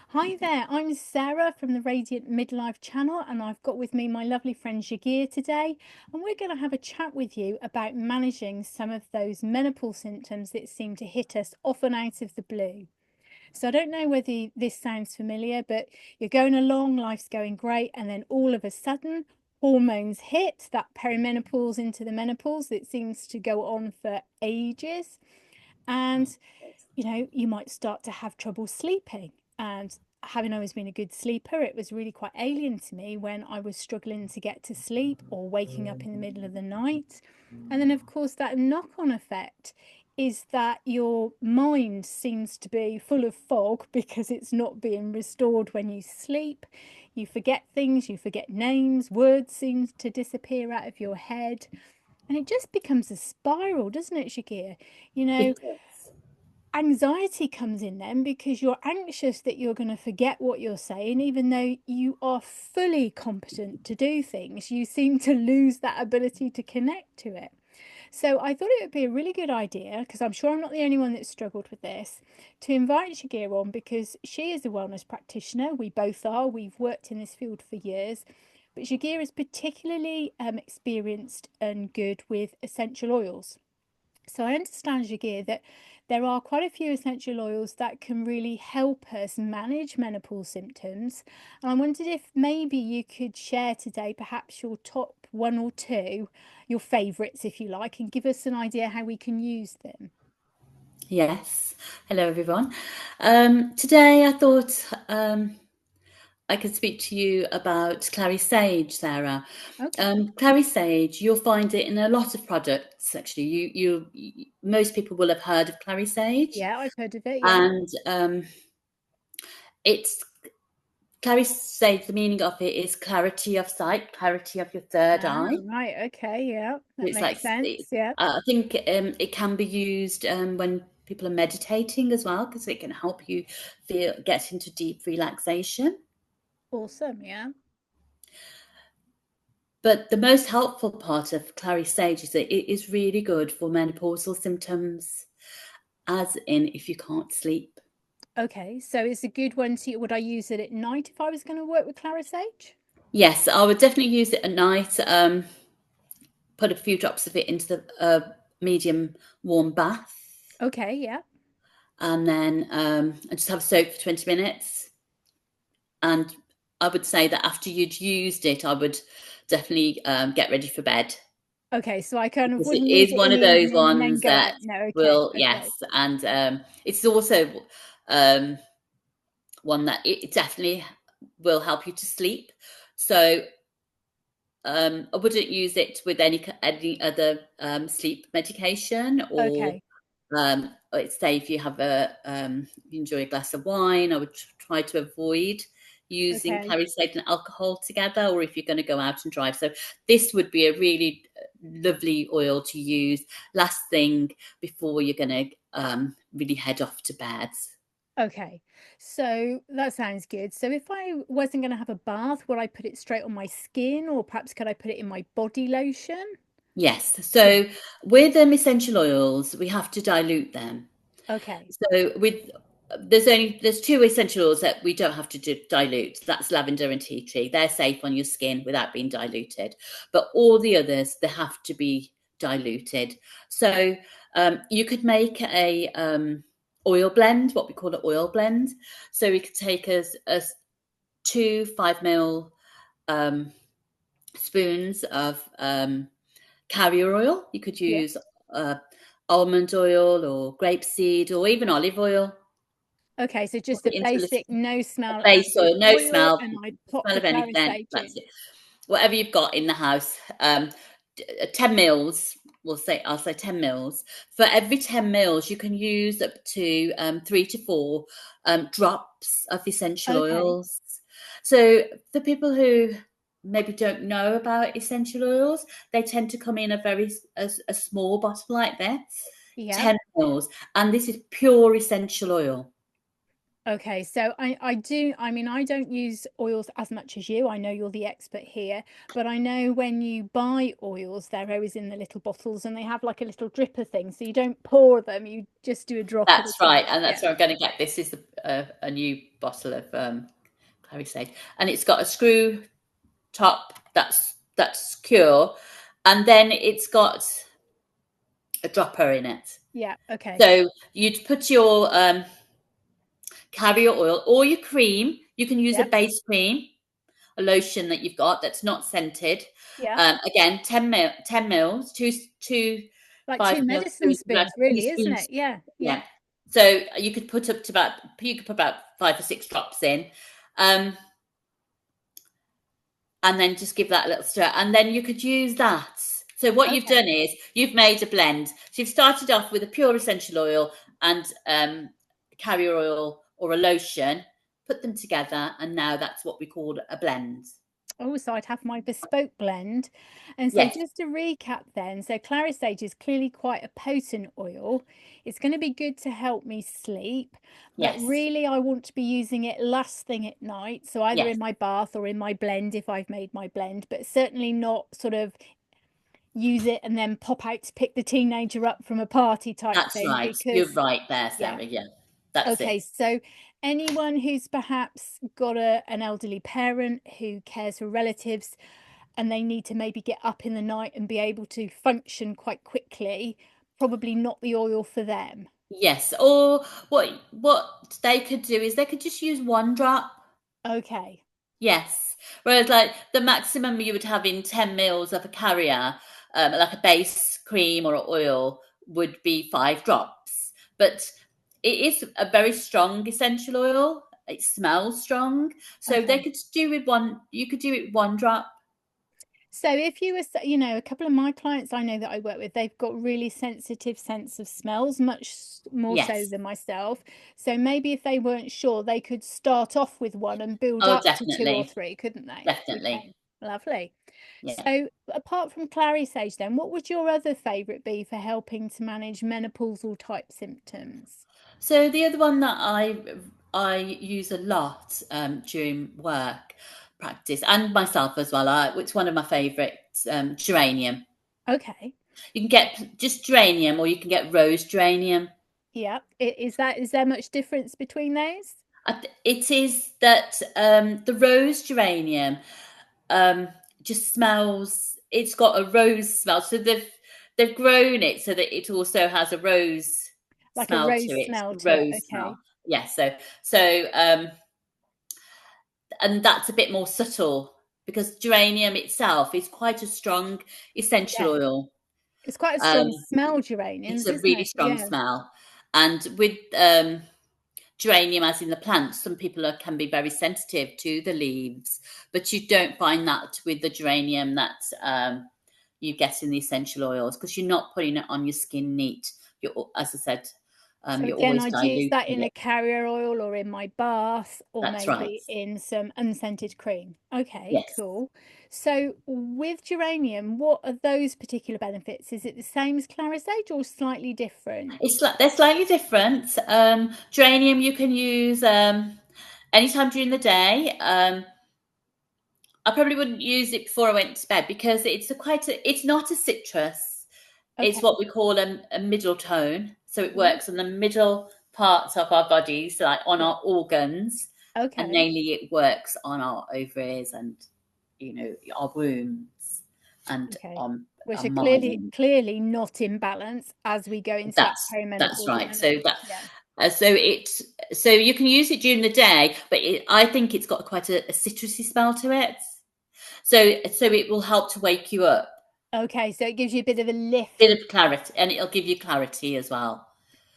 Hi there, I'm Sarah from the Radiant Midlife channel, and I've got with me my lovely friend Jagir today. And we're going to have a chat with you about managing some of those menopause symptoms that seem to hit us often out of the blue. So, I don't know whether this sounds familiar, but you're going along, life's going great, and then all of a sudden, hormones hit that perimenopause into the menopause that seems to go on for ages. And you might start to have trouble sleeping. And having always been a good sleeper, it was really quite alien to me when I was struggling to get to sleep or waking up in the middle of the night. And then, of course, that knock on effect is that your mind seems to be full of fog because it's not being restored when you sleep. You forget things, you forget names, words seem to disappear out of your head. And it just becomes a spiral, doesn't it, Shakir? You know, It does. anxiety comes in then because you're anxious that you're going to forget what you're saying, even though you are fully competent to do things. You seem to lose that ability to connect to it. So I thought it would be a really good idea, because I'm sure I'm not the only one that struggled with this, to invite Shagir on, because she is a wellness practitioner. We both are. We've worked in this field for years. But Shagir is particularly experienced and good with essential oils. So I understand, Jagir, that there are quite a few essential oils that can really help us manage menopause symptoms. And I wondered if maybe you could share today perhaps your top one or two, your favourites, if you like, and give us an idea how we can use them. Yes. Hello, everyone. Today I thought I could speak to you about clary sage, Sarah. Okay. Clary sage, you'll find it in a lot of products. Actually, most people will have heard of clary sage, Yeah, I've heard of it. Yeah. and it's clary sage. The meaning of it is clarity of sight, clarity of your third Ah, eye. right. Okay. Yeah, that It's like makes sense. Yeah. I think it can be used when people are meditating as well, because it can help you get into deep relaxation. Awesome. Yeah. But the most helpful part of clary sage is that it is really good for menopausal symptoms, as in if you can't sleep. Okay. So it's a good one to, would I use it at night if I was going to work with Clarisage? Yes, I would definitely use it at night. Put a few drops of it into the medium warm bath, Okay. Yeah. and then and just have a soak for 20 minutes. And I would say that after you'd used it, I would definitely get ready for bed, Okay, so I kind of because it wouldn't use is it in one the of those evening and then ones go that out. No, okay, will, okay, yes, and it's also um, one that it definitely will help you to sleep. So I wouldn't use it with any other sleep medication, or okay, let's say if you have you enjoy a glass of wine, I would try to avoid using okay, clarice and alcohol together, or if you're going to go out and drive. So this would be a really lovely oil to use last thing before you're going to really head off to bed. okay. So that sounds good. So if I wasn't going to have a bath, would I put it straight on my skin, or perhaps could I put it in my body lotion? Yes. Yeah. So with essential oils, we have to dilute them. Okay. So with there's two essential oils that we don't have to dilute. That's lavender and tea tree. They're safe on your skin without being diluted. But all the others, they have to be diluted. So you could make a oil blend, what we call an oil blend. So we could take as 2 5 ml um, spoons of carrier oil. You could Yeah. use uh, almond oil or grapeseed or even olive oil. Okay. So Put just a it into basic no a smell base olive oil, no oil, smell, and I no pop smell the of anything. Clarisage That's in. it. Whatever you've got in the house. 10 mils. I'll say 10 mils. For every 10 mils, you can use up to 3 to 4 drops of essential Okay. oils. So for people who maybe don't know about essential oils, they tend to come in a small bottle like this, Yeah. 10 mils, and this is pure essential oil. Okay, so I do, I mean, I don't use oils as much as you. I know you're the expert here, but I know when you buy oils, they're always in the little bottles and they have like a little dripper thing. So you don't pour them, you just do a drop at a That's right, time. and Yeah. that's where I'm going to get this. Is a new bottle of clary sage, and it's got a screw top that's secure, and then it's got a dropper in it. Yeah. Okay. So you'd put your carrier oil or your cream. You can use a Yeah. base cream, a lotion that you've got that's not scented. Yeah. Again, 10 mils, two Like 5 two mils, medicine about spoons, really, isn't teaspoons. it? Yeah. Yeah. Yeah. So you could put up to about, you could put about 5 or 6 drops in. Um, and then just give that a little stir. And then you could use that. So what you've Okay. done is you've made a blend. So you've started off with a pure essential oil and carrier oil or a lotion, put them together, and now that's what we call a blend. Oh, so I'd have my bespoke blend. And so Yes, just to recap then, so clary sage is clearly quite a potent oil. It's going to be good to help me sleep, but yes, really I want to be using it last thing at night. So either yes. in my bath or in my blend if I've made my blend, but certainly not sort of use it and then pop out to pick the teenager up from a party type That's thing right. You're because right there, yeah. Sarah. Yeah, that's Okay, it. so anyone who's perhaps got an elderly parent who cares for relatives and they need to maybe get up in the night and be able to function quite quickly, probably not the oil for them. Yes. Or what they could do is they could just use one drop. Okay, Yes. Whereas, like, the maximum you would have in 10 mils of a carrier, like a base cream or oil, would be 5 drops. But it is a very strong essential oil. It smells strong. So they okay. could do with one, you could do it 1 drop. So if you were, a couple of my clients I know that I work with, they've got really sensitive sense of smells, much more so Yes. than myself. So maybe if they weren't sure, they could start off with one and build Oh, up to two or definitely. three, couldn't they? Definitely. Okay, lovely. Yeah. So apart from clary sage, then, what would your other favourite be for helping to manage menopausal type symptoms? So the other one that I use a lot during work practice and myself as well. It's one of my favourites, geranium. Okay. You can get just geranium, or you can get rose geranium. Yeah. Is there much difference between those? It is that the rose geranium um, just smells. It's got a rose smell, so they've grown it so that it also has a rose Like a smell to rose it. smell to it. Rose Okay. smell, yes. So and that's a bit more subtle because geranium itself is quite a strong essential Yes. oil. It's quite a Um, strong smell, it's geraniums, a isn't really it? strong Yeah. smell, and with geranium, as in the plants, some people can be very sensitive to the leaves, but you don't find that with the geranium that you get in the essential oils because you're not putting it on your skin neat. You're, as I said, So you're again, always I'd use diluting that in a it. carrier oil or in my bath or That's right. maybe in some unscented cream. Okay, Yes. cool. So with geranium, what are those particular benefits? Is it the same as clary sage or slightly different? It's like they're slightly different. Geranium you can use anytime during the day. I probably wouldn't use it before I went to bed because it's not a citrus. It's Okay, what we call a middle tone. So it yeah, works on the middle parts of our bodies, like on yeah. our organs, and Okay, mainly it works on our ovaries and our wombs and okay. on Which our are clearly mind. clearly not in balance as we go into that That's perimenopausal right. So menopause. Yeah. so so you can use it during the day, but I think it's got quite a citrusy smell to it. So it will help to wake you up, Okay, so it gives you a bit of a lift. bit of clarity, and it'll give you clarity as well.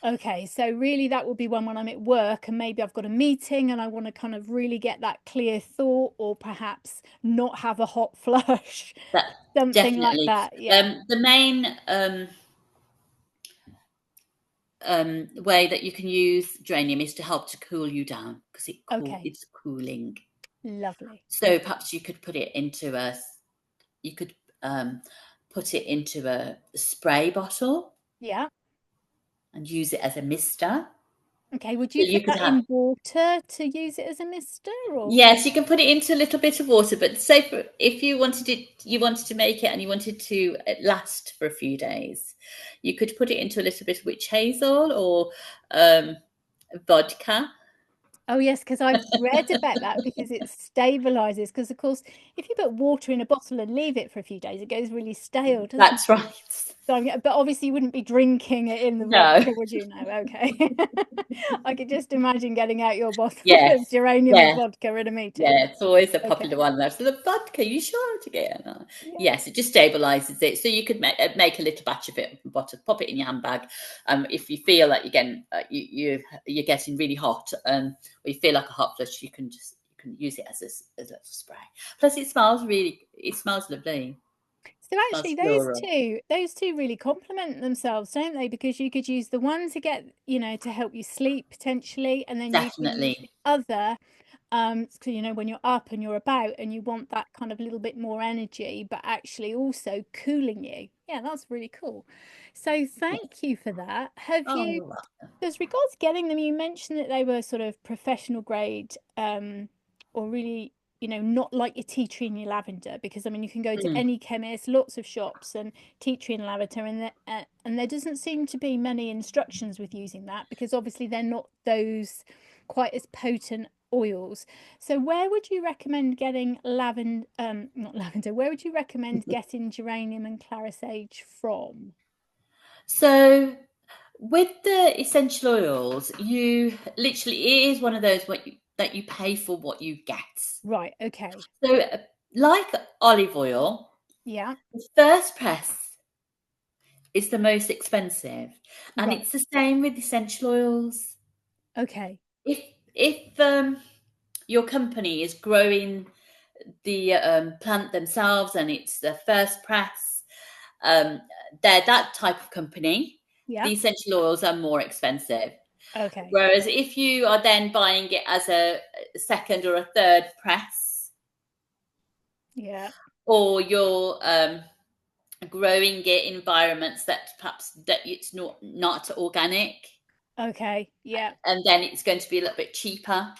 Okay, so really that will be one when I'm at work and maybe I've got a meeting and I want to kind of really get that clear thought or perhaps not have a hot flush, That something like definitely. that. Yeah. The main way that you can use geranium is to help to cool you down because Okay. it's cooling. Lovely. So perhaps you could put it into you could um, put it into a spray bottle Yeah. and use it as a mister. Okay. Would So you you put could that have in water to use it as a mister or? Yes, you can put it into a little bit of water, but say if you wanted to make it and you wanted to last for a few days, you could put it into a little bit of witch hazel or vodka. Oh yes, because I've read about that because it stabilizes. Because of course, if you put water in a bottle and leave it for a few days, it goes really stale, doesn't That's it? right. So, but obviously, you wouldn't be drinking it in the No. vodka, would you? No, okay. I could just imagine getting out your bottle Yes. of geranium and Yeah. vodka at a meeting. Yeah, it's always a Okay. popular one. That's the vodka. You sure to get? Yeah. Yes, it just stabilizes it. So you could make a little batch of it, bottle, pop it in your handbag. If you feel like you're getting really hot, or you feel like a hot flush, you can use it as a little spray. Plus, it smells lovely. So It actually, smells floral. those two really complement themselves, don't they? Because you could use the one to get, to help you sleep potentially, and then you can use the Definitely. other, so when you're up and you're about and you want that kind of little bit more energy, but actually also cooling you. Yeah, that's really cool. So Yes. thank you for that. Have Oh, you, you're welcome. as regards getting them, you mentioned that they were sort of professional grade, or really, not like your tea tree and your lavender, because I mean, you can go to Mm, any chemist, lots of shops, and tea tree and lavender, and there doesn't seem to be many instructions with using that because obviously they're not those quite as potent oils. So where would you recommend getting lavender, not lavender, where would you recommend mhm. getting geranium and clary sage from? So with the essential oils, you literally it is one of those that you pay for what you get. Right, okay. So, like olive oil, Yeah, the first press is the most expensive, and right. it's the same with essential oils. Okay. If if your company is growing the plant themselves and it's the first press, um, they're that type of company. Yeah. The essential oils are more expensive. Okay. Whereas if you are then buying it as a second or a third press, Yeah. or you're growing it in environments that perhaps that it's not organic, Okay. Yeah. and then it's going to be a little bit cheaper.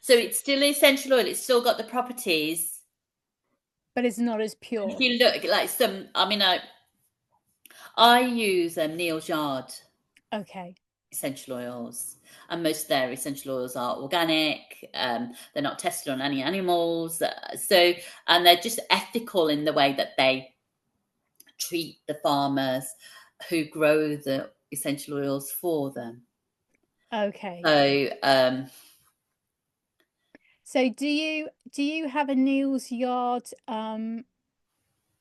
So it's still essential oil. It's still got the properties. But it's not as If pure. you look like I use Neil's Yard Okay. essential oils, and most of their essential oils are organic. They're not tested on any animals, and they're just ethical in the way that they treat the farmers who grow the essential oils for them. Okay. So So do you have a Neil's Yard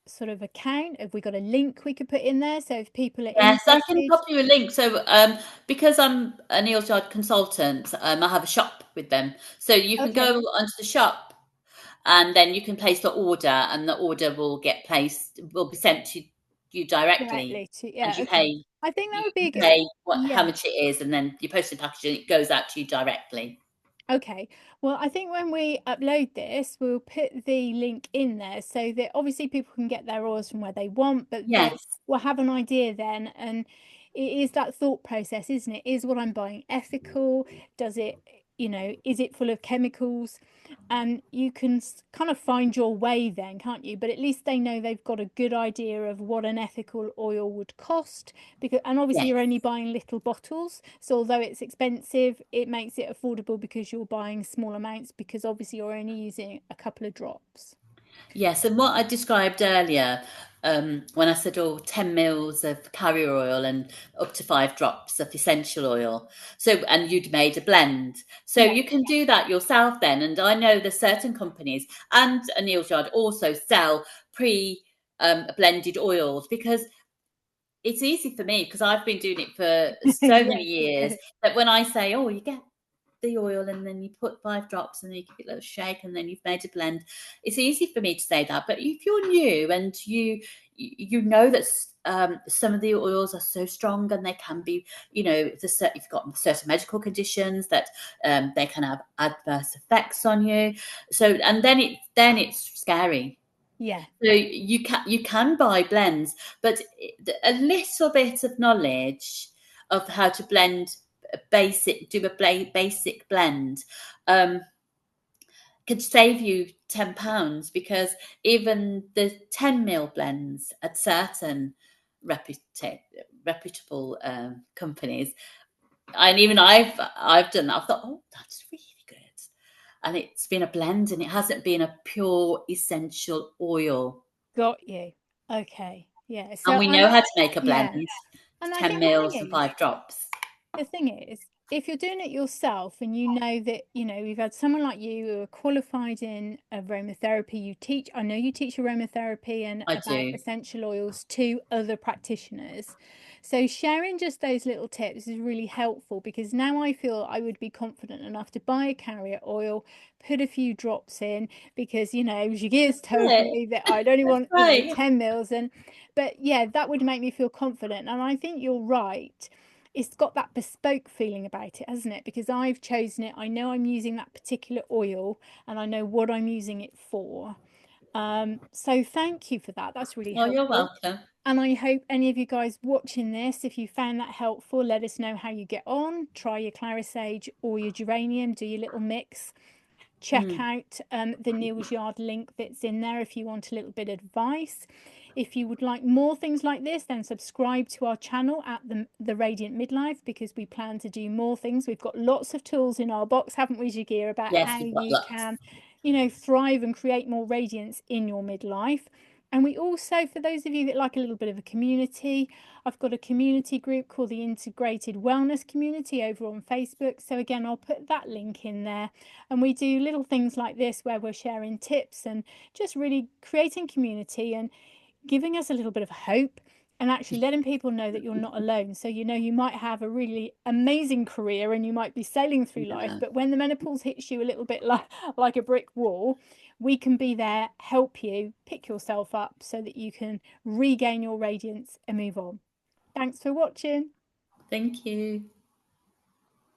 sort of account? Have we got a link we could put in there so if people are yes, I can interested? pop you a link. So because I'm a Neil's Yard consultant, I have a shop with them. So you can Okay. go onto the shop and then you can place the order, and the order will be sent to you directly, Directly to, and yeah, okay. I think that would be you a good, pay how yeah. much it is, and then you post the package and it goes out to you directly. Okay. Well, I think when we upload this, we'll put the link in there so that obviously people can get their orders from where they want, but they Yes, will have an idea then. And it is that thought process, isn't it? Is what I'm buying ethical? Does it, is it full of chemicals? And you can kind of find your way then, can't you? But at least they know they've got a good idea of what an ethical oil would cost, because and obviously yes. you're only buying little bottles, so although it's expensive, it makes it affordable because you're buying small amounts, because obviously you're only using a couple of drops. Yes, and what I described earlier, when I said, 10 mils of carrier oil and up to 5 drops of essential oil. So, and you'd made a blend. So Yeah. you can do that yourself then. And I know there's certain companies and Neil's Yard also sell blended oils, because it's easy for me because I've been doing it for so many Yeah. years that when I say, oh, you get the oil and then you put 5 drops and then you give it a little shake and then you've made a blend. It's easy for me to say that, but if you're new and you know that some of the oils are so strong and they can be, if you've got certain medical conditions that they can have adverse effects on you. So and then it's scary. Yeah. So you can buy blends, but a little bit of knowledge of how to do a basic blend, um, could save you £10, because even the 10 ml blends at certain reputable companies And even I've done that. I've thought, oh, that's really good. And it's been a blend, and it hasn't been a pure essential oil. Got you. Okay. Yeah. And So we know I'm, how to make a blend. yeah. It's And I 10 think the mils and thing is, 5 drops. if you're doing it yourself and you know that, you've had someone like you who are qualified in aromatherapy, I know you teach aromatherapy and I about do. essential oils to other practitioners. So sharing just those little tips is really helpful because now I feel I would be confident enough to buy a carrier oil, put a few drops in because, Jagir's told Yeah, me that I'd only that's want, right. 10 mils but yeah, that would make me feel confident. And I think you're right, it's got that bespoke feeling about it, hasn't it? Because I've chosen it. I know I'm using that particular oil and I know what I'm using it for. So thank you for that. That's really Oh, you're helpful. welcome. And I hope any of you guys watching this, if you found that helpful, let us know how you get on. Try your clarisage or your geranium, do your little mix. Check Mm. out the Neil's Yard link that's in there if you want a little bit of advice. If you would like more things like this, then subscribe to our channel at the Radiant Midlife because we plan to do more things. We've got lots of tools in our box, haven't we, Jagir, about Yes, how we've got you lots. can, thrive and create more radiance in your midlife. And we also, for those of you that like a little bit of a community, I've got a community group called the Integrated Wellness Community over on Facebook. So again, I'll put that link in there. And we do little things like this where we're sharing tips and just really creating community and giving us a little bit of hope and actually letting people know that you're not alone. So, you might have a really amazing career and you might be sailing through life, Yeah. but when the menopause hits you a little bit like a brick wall, we can be there, help you pick yourself up so that you can regain your radiance and move on. Thanks for watching. Thank you.